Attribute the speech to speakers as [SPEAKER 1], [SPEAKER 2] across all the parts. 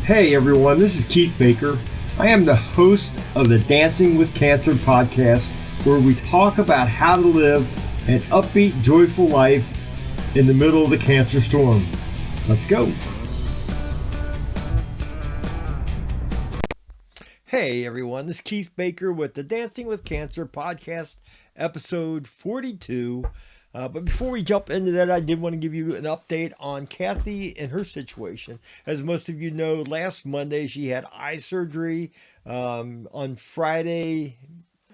[SPEAKER 1] Hey everyone, this is Keith Baker. I am the host of the Dancing with Cancer podcast, where we talk about how to live an upbeat, joyful life in the middle of the cancer storm. Let's go.
[SPEAKER 2] Hey everyone, this is Keith Baker with the Dancing with Cancer podcast, episode 42. But before we jump into that, I did want to give you an update on Kathy and her situation. As most of you know, last Monday she had eye surgery. On Friday,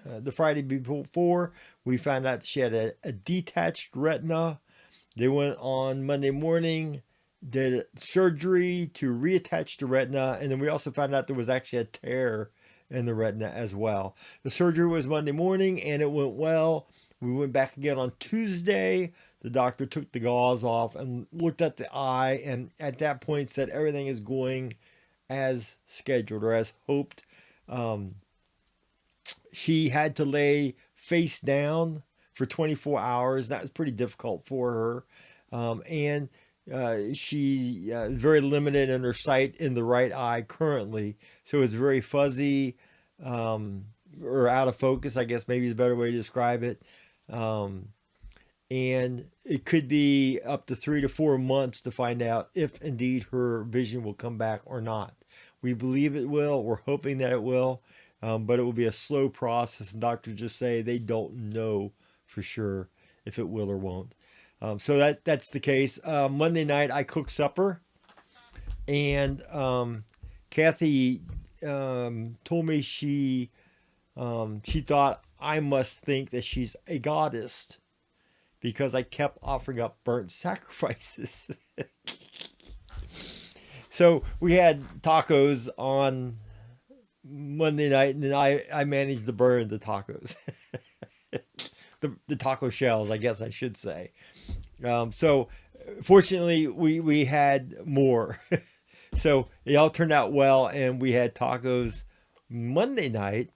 [SPEAKER 2] the Friday before, we found out she had a detached retina. They went on Monday morning, did surgery to reattach the retina, and then we also found out there was actually a tear in the retina as well. The surgery was Monday morning and it went well. We went back again on Tuesday. The doctor took the gauze off and looked at the eye, and at that point said everything is going as scheduled or as hoped. She had to lay face down for 24 hours. That was pretty difficult for her. And she very limited in her sight in the right eye currently. So it's very fuzzy or out of focus, I guess maybe is a better way to describe it. And it could be up to 3 to 4 months to find out if indeed her vision will come back or not. We believe it will. We're hoping that it will, but it will be a slow process. And doctors just say they don't know for sure if it will or won't. So that's the case. Monday night I cooked supper, and Kathy told me she thought I must think that she's a goddess because I kept offering up burnt sacrifices. So we had tacos on Monday night, and then I managed to burn the tacos. the taco shells, I guess I should say. So fortunately, we had more. So it all turned out well, and we had tacos Monday night.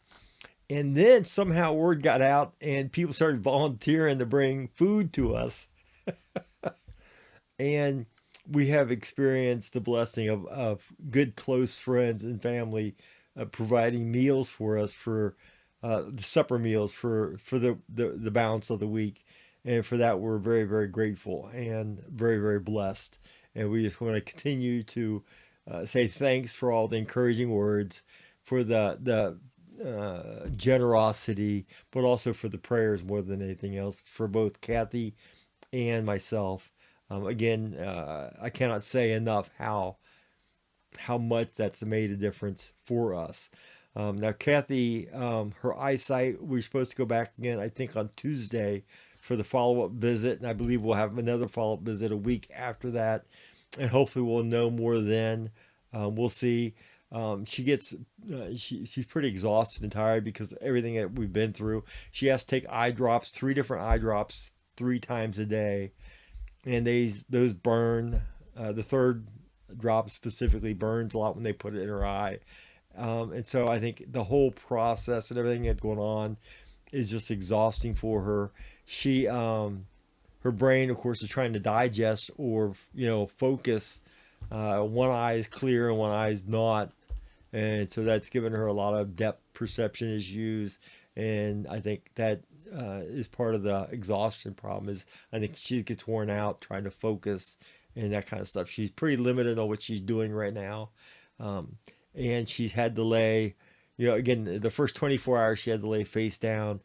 [SPEAKER 2] And then somehow word got out, and people started volunteering to bring food to us. And we have experienced the blessing of good, close friends and family providing meals for us for supper meals for the balance of the week. And for that, we're very, very grateful and very, very blessed. And we just want to continue to say thanks for all the encouraging words, for the generosity, but also for the prayers more than anything else for both Kathy and myself. Again, I cannot say enough how much that's made a difference for us. Now, Kathy, her eyesight, we're supposed to go back again, I think, on Tuesday for the follow-up visit, and I believe we'll have another follow-up visit a week after that, and hopefully we'll know more then. We'll see. She's pretty exhausted and tired because of everything that we've been through. She has to take eye drops, 3 different eye drops, 3 times a day, and those burn. The third drop specifically burns a lot when they put it in her eye. And so I think the whole process and everything that's going on is just exhausting for her. Her brain, of course, is trying to digest or, focus. One eye is clear and one eye is not. And so that's given her a lot of depth perception issues. And I think that is part of the exhaustion problem. Is I think she gets worn out trying to focus and that kind of stuff. She's pretty limited on what she's doing right now. And she's had to lay, again, the first 24 hours she had to lay face down.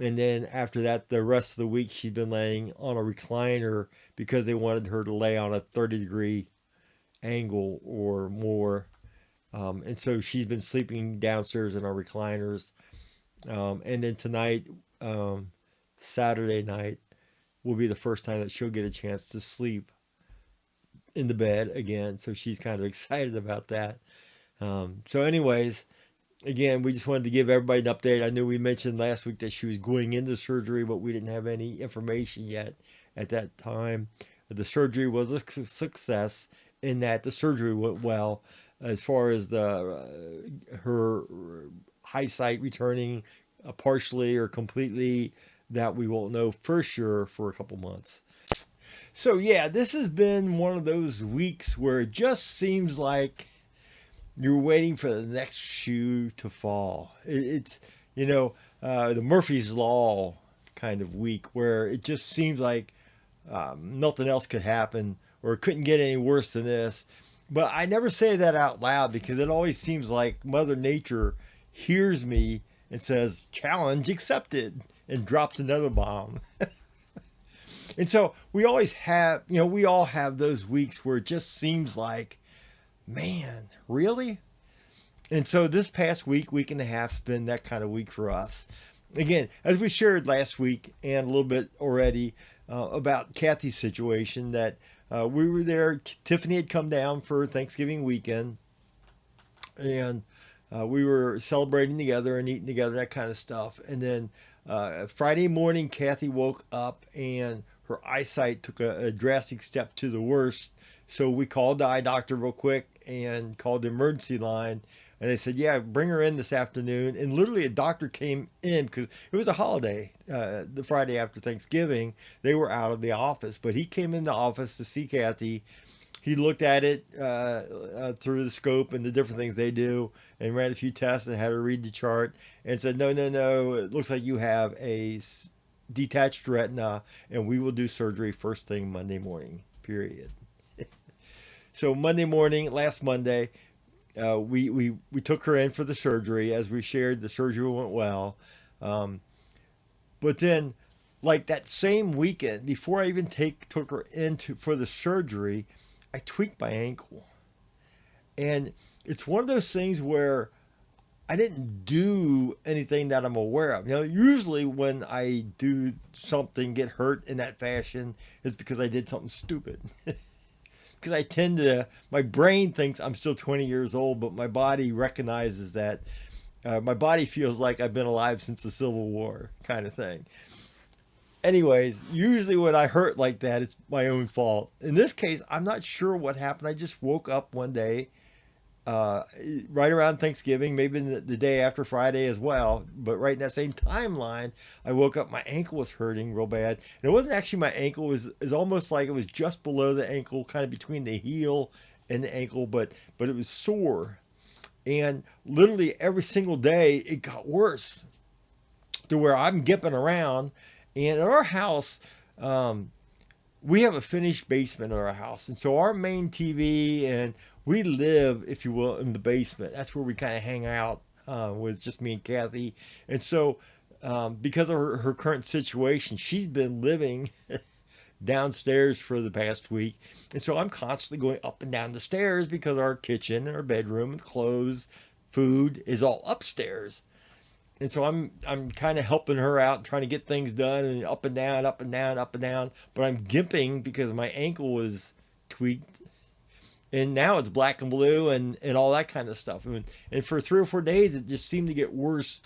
[SPEAKER 2] And then after that, the rest of the week, she'd been laying on a recliner because they wanted her to lay on a 30-degree angle or more. And so she's been sleeping downstairs in our recliners. And then tonight, Saturday night, will be the first time that she'll get a chance to sleep in the bed again. So she's kind of excited about that. So anyways, again, we just wanted to give everybody an update. I knew we mentioned last week that she was going into surgery, but we didn't have any information yet at that time. The surgery was a success in that the surgery went well. As far as her eyesight returning partially or completely, that we won't know for sure for a couple months. So yeah, this has been one of those weeks where it just seems like you're waiting for the next shoe to fall. It's, the Murphy's Law kind of week where it just seems like nothing else could happen or it couldn't get any worse than this. But I never say that out loud because it always seems like Mother Nature hears me and says, challenge accepted, and drops another bomb. And so we always have, we all have those weeks where it just seems like, man, really? And so this past week and a half has been that kind of week for us. Again, as we shared last week and a little bit already about Kathy's situation, that we were there. Tiffany had come down for Thanksgiving weekend, and we were celebrating together and eating together, that kind of stuff. And then Friday morning, Kathy woke up and her eyesight took a drastic step to the worst. So we called the eye doctor real quick and called the emergency line. And they said, yeah, bring her in this afternoon. And literally a doctor came in because it was a holiday, the Friday after Thanksgiving. They were out of the office, but he came in the office to see Kathy. He looked at it through the scope and the different things they do and ran a few tests and had her read the chart and said, no, it looks like you have a detached retina and we will do surgery first thing Monday morning, period. So Monday morning, last Monday, we took her in for the surgery. As we shared, the surgery went well. But then, like that same weekend, before I even took her in for the surgery, I tweaked my ankle. And it's one of those things where I didn't do anything that I'm aware of. Usually when I do something, get hurt in that fashion, it's because I did something stupid. Because I tend to, my brain thinks I'm still 20 years old, but my body recognizes that. My body feels like I've been alive since the Civil War, kind of thing. Anyways, usually when I hurt like that, it's my own fault. In this case, I'm not sure what happened. I just woke up one day, right around Thanksgiving, maybe the day after Friday as well. But right in that same timeline, I woke up, my ankle was hurting real bad. And it wasn't actually my ankle, it was almost like it was just below the ankle, kind of between the heel and the ankle, but it was sore. And literally every single day, it got worse to where I'm gipping around. And at our house, we have a finished basement in our house. And so our main TV, and we live, if you will, in the basement. That's where we kind of hang out with just me and Kathy. And so because of her current situation, she's been living downstairs for the past week. And so I'm constantly going up and down the stairs because our kitchen and our bedroom and clothes, food is all upstairs. And so I'm kind of helping her out, trying to get things done, and up and down, up and down, up and down. But I'm gimping because my ankle was tweaked, and now it's black and blue and all that kind of stuff. And for 3 or 4 days, it just seemed to get worse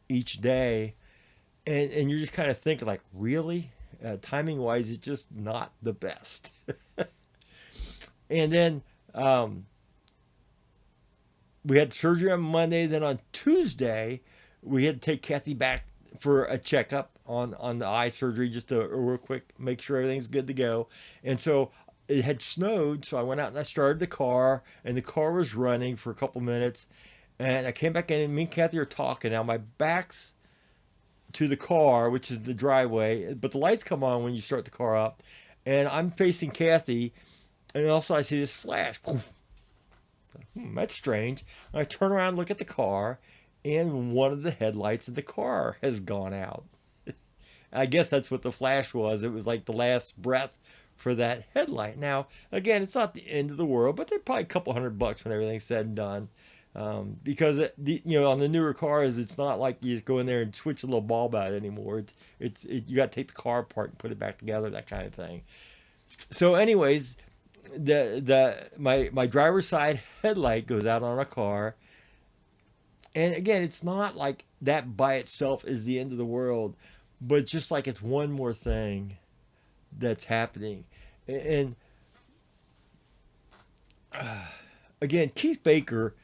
[SPEAKER 2] each day. And you're just kind of thinking, like, really? Timing wise, it's just not the best. And then we had surgery on Monday. Then on Tuesday, we had to take Kathy back for a checkup on the eye surgery, just to real quick make sure everything's good to go. And so it had snowed, so I went out and I started the car, and the car was running for a couple minutes. And I came back in, and me and Kathy are talking. Now my back's to the car, which is the driveway, but the lights come on when you start the car up, and I'm facing Kathy, and also I see this flash. That's strange. I turn around and look at the car, and one of the headlights of the car has gone out. I guess that's what the flash was. It was like the last breath for that headlight. Now, again, it's not the end of the world, but they're probably a couple $100 when everything's said and done. Because on the newer cars, it's not like you just go in there and switch a little bulb out anymore. You got to take the car apart and put it back together, that kind of thing. So, anyways, my driver's side headlight goes out on a car, and again, it's not like that by itself is the end of the world, but just like it's one more thing that's happening. And again, Keith Baker.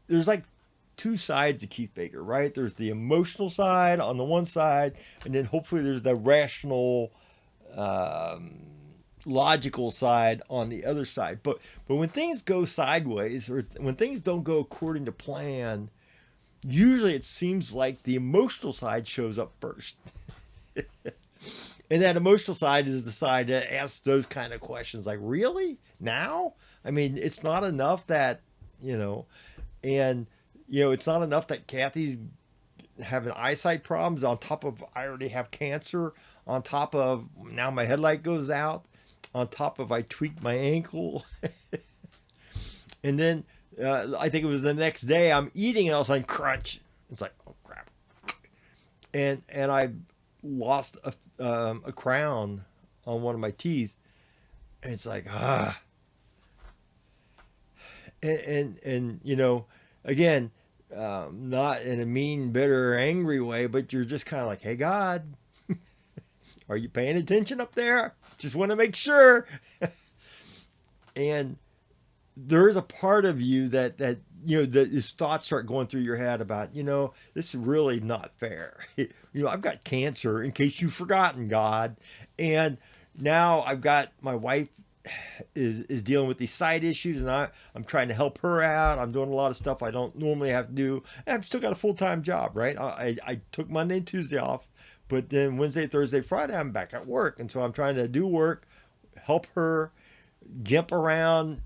[SPEAKER 2] There's like two sides to Keith Baker, right? There's the emotional side on the one side, and then hopefully there's the rational logical side on the other side. But when things go sideways, or when things don't go according to plan, usually it seems like the emotional side shows up first. And that emotional side is the side that asks those kind of questions like, really? Now? I mean, it's not enough that, you know, and, it's not enough that Kathy's having eyesight problems on top of I already have cancer, on top of now my headlight goes out, on top of I tweaked my ankle. And then I think it was the next day I'm eating and all of a sudden crunch. It's like, oh crap. And I lost a crown on one of my teeth. And it's like, and again, not in a mean, bitter, angry way, but you're just kind of like, hey, God, are you paying attention up there? Just want to make sure. And there is a part of you that that his thoughts start going through your head about, this is really not fair. I've got cancer, in case you've forgotten, God. And now I've got my wife is dealing with these side issues, and I'm trying to help her out. I'm doing a lot of stuff I don't normally have to do. And I've still got a full-time job, right? I took Monday and Tuesday off, but then Wednesday, Thursday, Friday, I'm back at work. And so I'm trying to do work, help her, gimp around,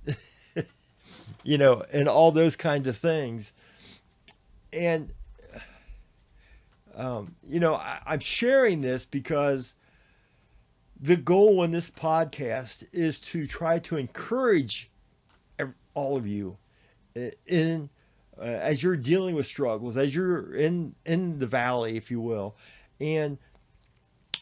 [SPEAKER 2] and all those kinds of things. And, I'm sharing this because the goal in this podcast is to try to encourage all of you in as you're dealing with struggles, as you're in the valley, if you will. And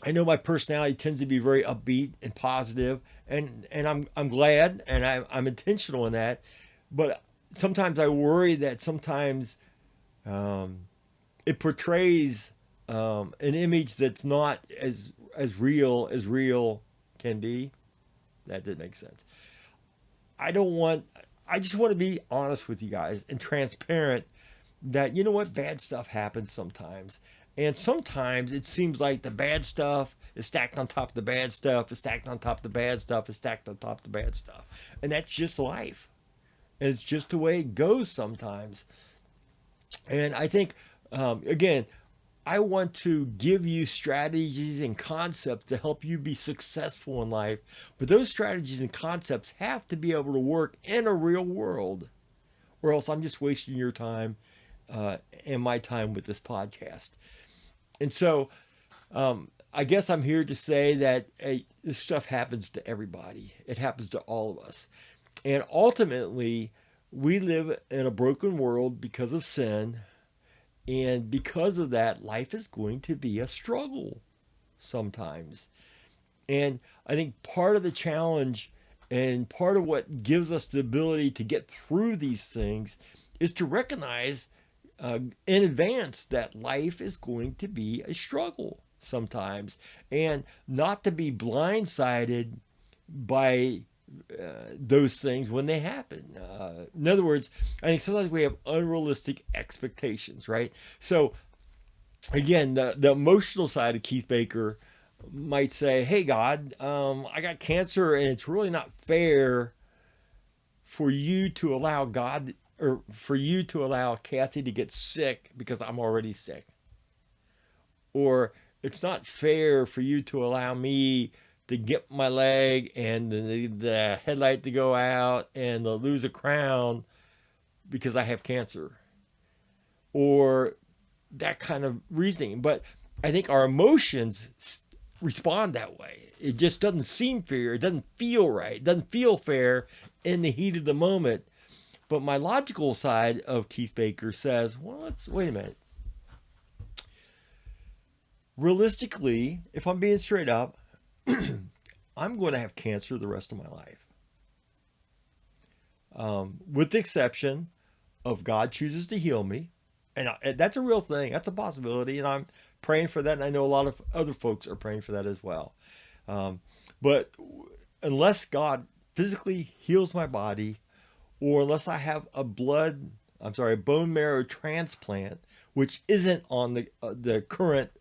[SPEAKER 2] I know my personality tends to be very upbeat and positive, and I'm glad, and I'm intentional in that. But sometimes I worry that sometimes it portrays an image that's not as real can be. That didn't make sense. I just want to be honest with you guys and transparent that, what, bad stuff happens sometimes. And sometimes it seems like the bad stuff is stacked on top of the bad stuff, is stacked on top of the bad stuff, is stacked on top of the bad stuff. And that's just life. And it's just the way it goes sometimes. And I think, again, I want to give you strategies and concepts to help you be successful in life. But those strategies and concepts have to be able to work in a real world, or else I'm just wasting your time and my time with this podcast. And so I guess I'm here to say that this stuff happens to everybody. It happens to all of us. And ultimately, we live in a broken world because of sin. And because of that, life is going to be a struggle sometimes. And I think part of the challenge and part of what gives us the ability to get through these things is to recognize in advance that life is going to be a struggle sometimes, and not to be blindsided by those things when they happen. In other words, I think sometimes we have unrealistic expectations, right? So again, the emotional side of Keith Baker might say, hey, God, I got cancer, and it's really not fair for you to allow God, or for you to allow Kathy to get sick because I'm already sick. Or it's not fair for you to allow me to get my leg and the headlight to go out and to lose a crown because I have cancer. Or that kind of reasoning. But I think our emotions respond that way. It just doesn't seem fair. It doesn't feel right. It doesn't feel fair in the heat of the moment. But my logical side of Keith Baker says, well, wait a minute. Realistically, if I'm being straight up, I'm going to have cancer the rest of my life. With the exception of God chooses to heal me. And that's a real thing. That's a possibility. And I'm praying for that. And I know a lot of other folks are praying for that as well. But unless God physically heals my body, or unless I have a bone marrow transplant, which isn't on the current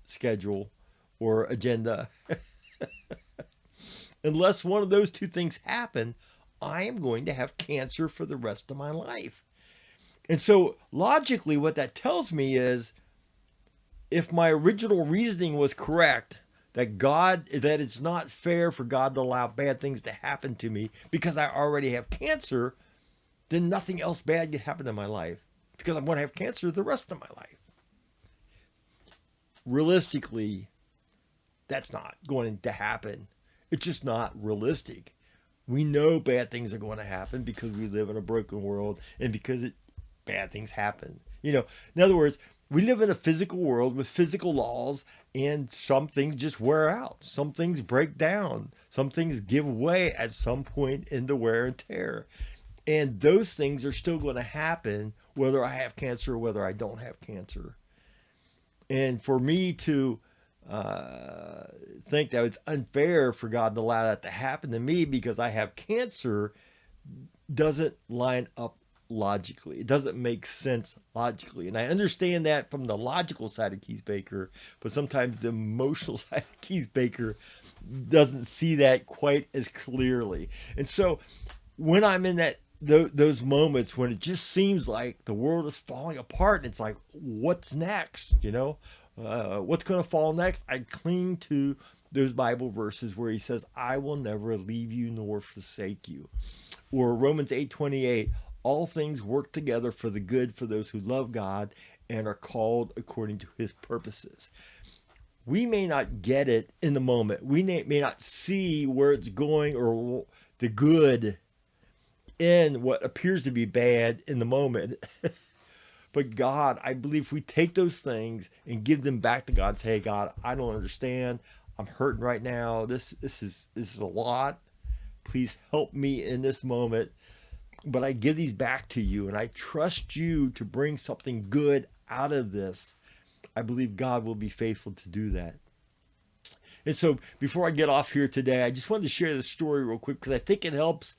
[SPEAKER 2] schedule or agenda, Unless one of those two things happen, I am going to have cancer for the rest of my life. And so logically, what that tells me is if my original reasoning was correct, that it's not fair for God to allow bad things to happen to me because I already have cancer, then nothing else bad can happen in my life because I'm going to have cancer the rest of my life. Realistically, that's not going to happen. It's just not realistic. We know bad things are going to happen because we live in a broken world and because bad things happen. In other words, we live in a physical world with physical laws, and some things just wear out. Some things break down. Some things give way at some point in the wear and tear. And those things are still going to happen whether I have cancer or whether I don't have cancer. And for me to think that it's unfair for God to allow that to happen to me because I have cancer doesn't line up logically. It doesn't make sense logically. And I understand that from the logical side of Keith Baker, but sometimes the emotional side of Keith Baker doesn't see that quite as clearly. And so when I'm in those moments when it just seems like the world is falling apart, and it's like, what's next? What's going to fall next? I cling to those Bible verses where he says, I will never leave you nor forsake you. Or Romans 8:28, all things work together for the good for those who love God and are called according to his purposes. We may not get it in the moment. We may not see where it's going or the good in what appears to be bad in the moment. But God, I believe if we take those things and give them back to God and say, hey, God, I don't understand. I'm hurting right now. This is a lot. Please help me in this moment. But I give these back to you, and I trust you to bring something good out of this. I believe God will be faithful to do that. And so before I get off here today, I just wanted to share this story real quick because I think it helps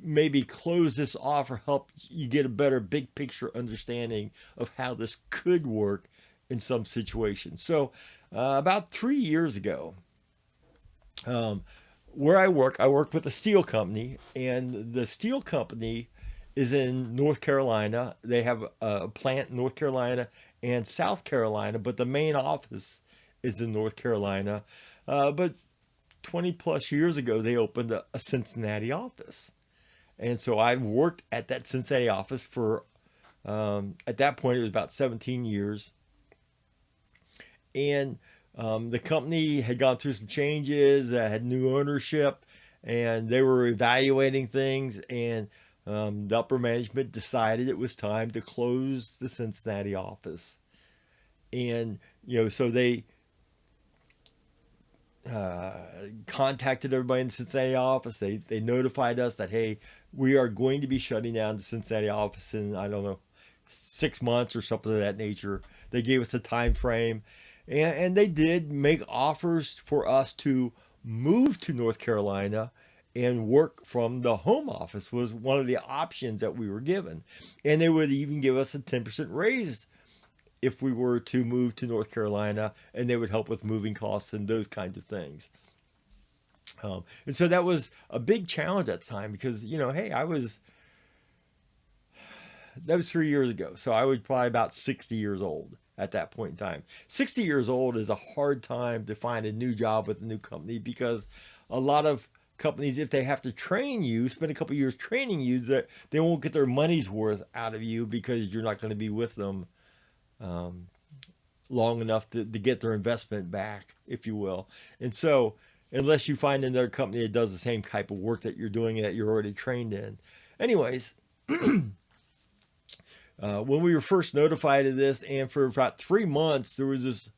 [SPEAKER 2] maybe close this off or help you get a better big picture understanding of how this could work in some situations. So about 3 years ago, where I work with a steel company, and the steel company is in North Carolina. They have a plant in North Carolina and South Carolina, but the main office is in North Carolina. But 20 plus years ago, they opened a Cincinnati office. And so I worked at that Cincinnati office for, at that point, it was about 17 years. And the company had gone through some changes, had new ownership, and they were evaluating things. And the upper management decided it was time to close the Cincinnati office. And, so they contacted everybody in the Cincinnati office. They notified us that, hey, we are going to be shutting down the Cincinnati office in, I don't know, 6 months or something of that nature. They gave us a time frame, and they did make offers for us to move to North Carolina and work from the home office was one of the options that we were given. And they would even give us a 10% raise if we were to move to North Carolina, and they would help with moving costs and those kinds of things. And so that was a big challenge at the time because, hey, that was 3 years ago. So I was probably about 60 years old at that point in time. 60 years old is a hard time to find a new job with a new company because a lot of companies, if they have to train you, spend a couple of years training you, that they won't get their money's worth out of you because you're not going to be with them long enough to get their investment back, if you will. And so unless you find another company that does the same type of work that you're doing that you're already trained in. Anyways, when we were first notified of this, and for about 3 months, there was this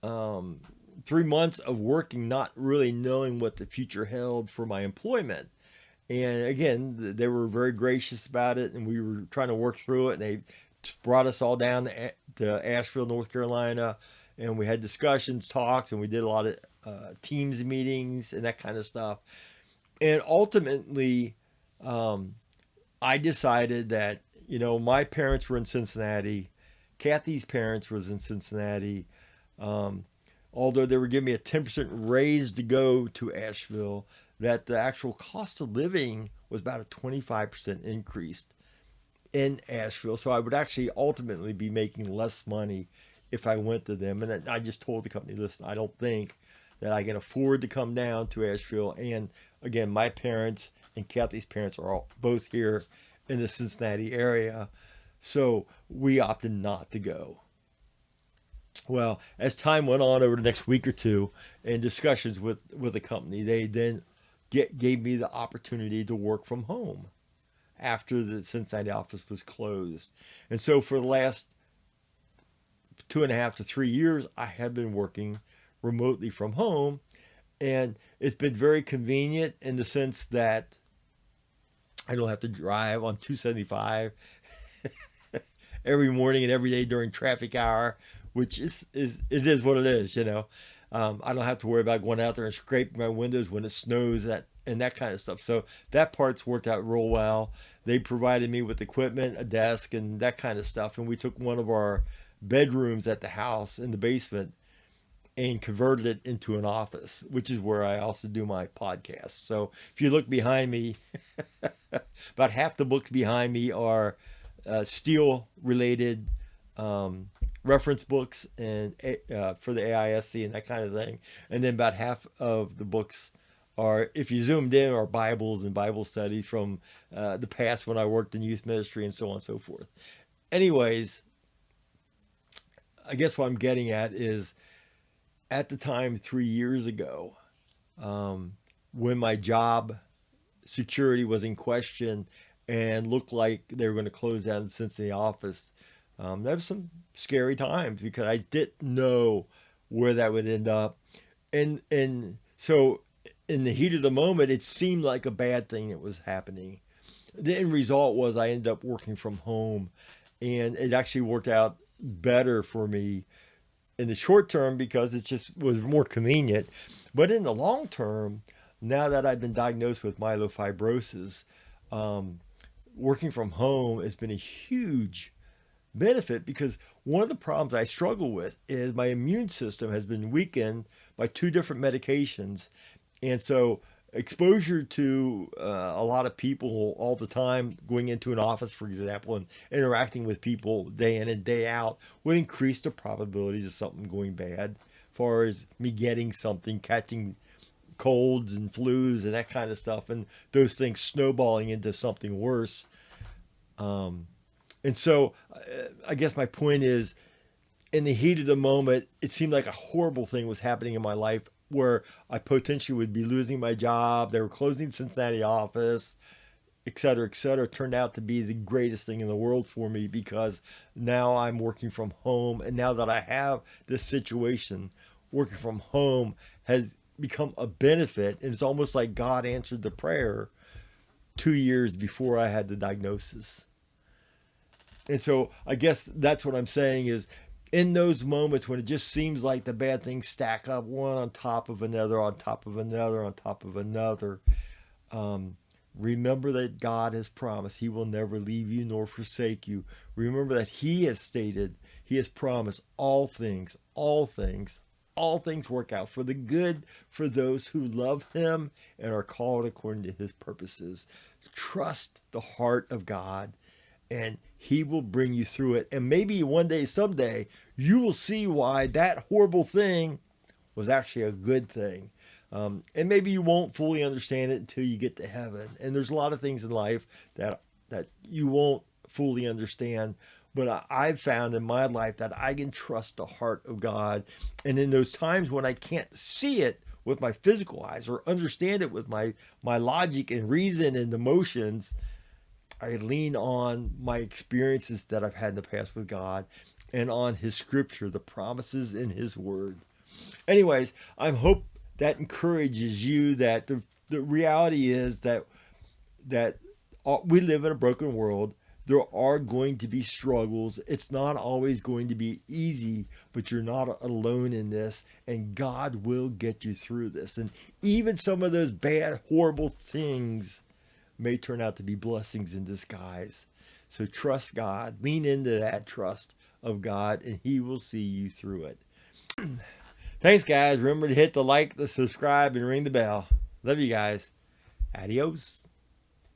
[SPEAKER 2] 3 months of working, not really knowing what the future held for my employment. And again, they were very gracious about it, and we were trying to work through it, and they brought us all down to Asheville, North Carolina, and we had discussions, talks, and we did a lot of Teams meetings and that kind of stuff. And ultimately, I decided that, my parents were in Cincinnati. Kathy's parents was in Cincinnati. Although they were giving me a 10% raise to go to Asheville, that the actual cost of living was about a 25% increase in Asheville. So I would actually ultimately be making less money if I went to them. And I just told the company, listen, I don't think that I can afford to come down to Asheville. And again, my parents and Kathy's parents are all both here in the Cincinnati area. So we opted not to go. Well, as time went on over the next week or two in discussions with the company, they then gave me the opportunity to work from home after the Cincinnati office was closed. And so for the last 2.5 to 3 years, I have been working remotely from home. And it's been very convenient in the sense that I don't have to drive on 275 every morning and every day during traffic hour, which is what it is, you know. I don't have to worry about going out there and scraping my windows when it snows and that kind of stuff. So that part's worked out real well. They provided me with equipment, a desk, and that kind of stuff. And we took one of our bedrooms at the house in the basement and converted it into an office, which is where I also do my podcast. So if you look behind me, about half the books behind me are steel related reference books and for the AISC and that kind of thing. And then about half of the books are, if you zoomed in, are Bibles and Bible studies from the past when I worked in youth ministry and so on and so forth. Anyways, I guess what I'm getting at is at the time 3 years ago, when my job security was in question and looked like they were going to close down the Cincinnati office, there was some scary times because I didn't know where that would end up. And so in the heat of the moment, it seemed like a bad thing that was happening. The end result was I ended up working from home, and it actually worked out better for me in the short term because it just was more convenient. But in the long term, now that I've been diagnosed with myelofibrosis, working from home has been a huge benefit because one of the problems I struggle with is my immune system has been weakened by two different medications. And so exposure to a lot of people all the time, going into an office, for example, and interacting with people day in and day out would increase the probabilities of something going bad, as far as me getting something, catching colds and flus and that kind of stuff, and those things snowballing into something worse. And so I guess my point is, in the heat of the moment, it seemed like a horrible thing was happening in my life where I potentially would be losing my job. They were closing the Cincinnati office, et cetera, et cetera. It turned out to be the greatest thing in the world for me because now I'm working from home. And now that I have this situation, working from home has become a benefit. And it's almost like God answered the prayer 2 years before I had the diagnosis. And so I guess that's what I'm saying is, in those moments when it just seems like the bad things stack up one on top of another, on top of another, on top of another, remember that God has promised He will never leave you nor forsake you. Remember that He has stated, He has promised all things work out for the good for those who love Him and are called according to His purposes. Trust the heart of God, and He will bring you through it. And maybe one day, someday, you will see why that horrible thing was actually a good thing. And maybe you won't fully understand it until you get to heaven. And there's a lot of things in life that you won't fully understand. But I've found in my life that I can trust the heart of God. And in those times when I can't see it with my physical eyes or understand it with my logic and reason and emotions, I lean on my experiences that I've had in the past with God and on His scripture, the promises in His word. Anyways, I hope that encourages you that the reality is that we live in a broken world. There are going to be struggles. It's not always going to be easy, but you're not alone in this, and God will get you through this. And even some of those bad, horrible things may turn out to be blessings in disguise. So trust God, lean into that trust of God, and He will see you through it. Thanks, guys. Remember to hit the like, the subscribe, and ring the bell. Love you guys. Adios.